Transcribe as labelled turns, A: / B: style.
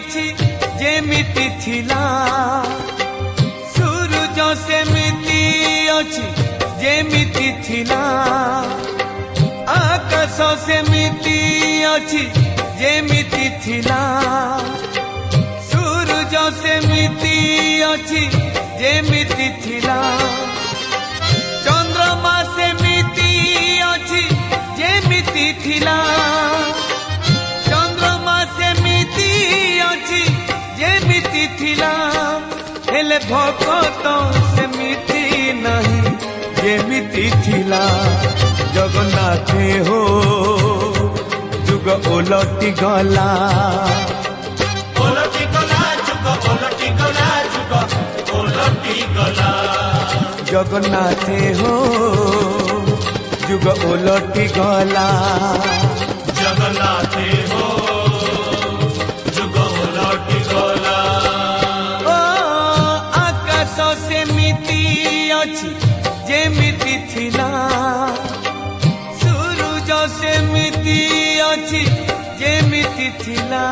A: अछि जेमिति थिला सूरज सेमिति अछि जेमिति थिला आकाश सेमिति अछि जेमिति थिला सूरज सेमिति अछि जेमिति थिला चंद्रमा सेमिति अछि जेमिति थिला चंद्रमा सेमिति अछि जेमिति थिला हेले भक्त सेमिति नहीं जेमिति थिला जगन्नाथे हो जुग ओलटी गला
B: जुग ओलटी गला
A: जगन्नाथे हो जुग ओलटी गला
B: जगन्नाथे हो जुग ओलटी गला
A: ओ आकाश सेमिति अछि जेमिति थिला सूरज सेमिति अछि जेमिति थिला।